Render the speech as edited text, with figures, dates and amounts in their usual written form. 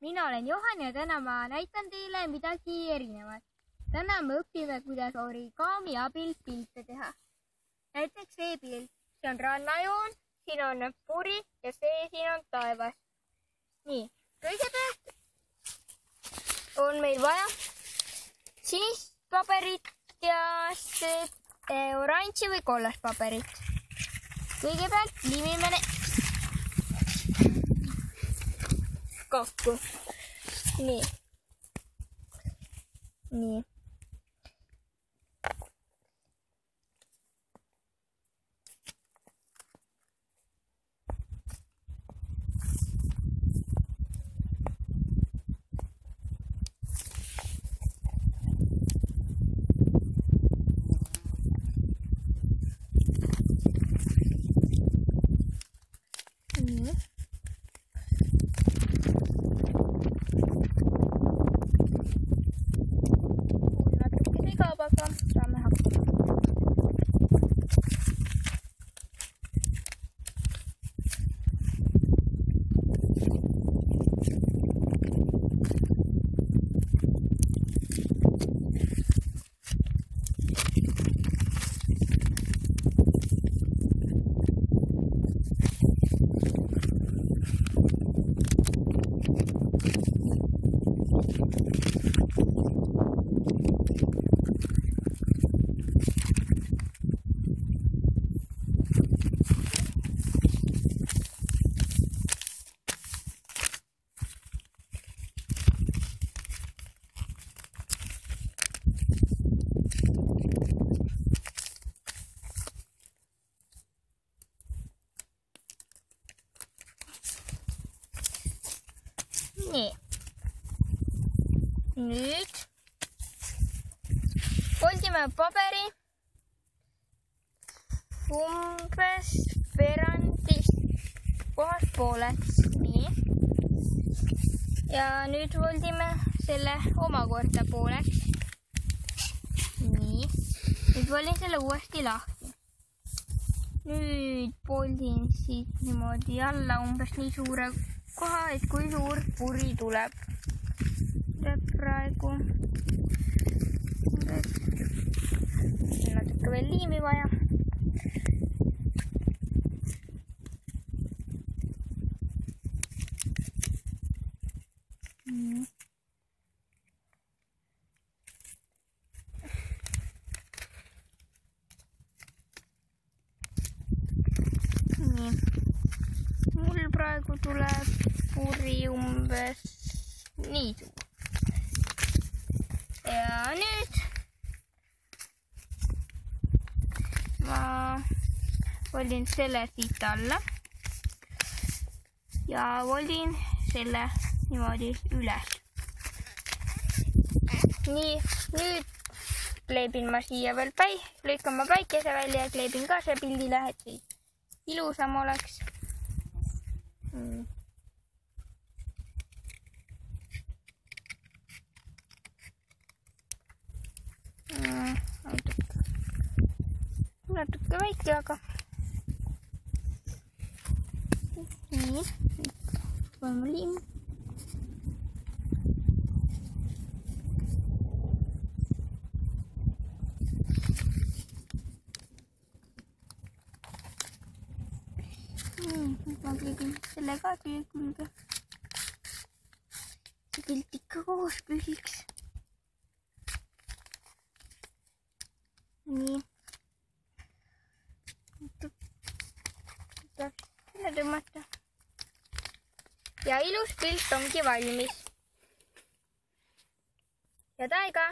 Mina olen Johan ja täna ma näitan teile midagi erinevat. Täna me õpime, kuidas origami abil pilte teha. Näiteks veepilt. See on rannajoon, siin on puri ja siin on taevas. Nii, kõigepealt on meil vaja sinist paberit ja oranži või kollast paberit. Kõigepealt liimime kokku. Nii. Nii. Saame hakkama. Nii. Nüüd foldime paberi umbes veerandist kohast pooleks. Nii. Ja nüüd foldime selle omakorda pooleks. Nii. Nüüd foldin selle uuesti lahti. Nüüd foldin siit niimoodi alla umbes nii suure koha, et kui suur puri tuleb. Praegu natuke veel liimi vaja. Nii. Mul praegu tuleb puri umbes nii suur. Ja nüüd ma foldin selle siit alla ja foldin selle niimoodi üles. Nii, nüüd kleebin ma siia veel lõikan ma päikese välja ja kleebin ka see pildile, et siis ilusam oleks. Natuke väike, aga nii, paneme liimi. Ma tegin selle ka siia külge. See pilt ikka koos püsiks. Nii. Selle tõmmata. Ja ilus pilt ongi valmis. Head aega!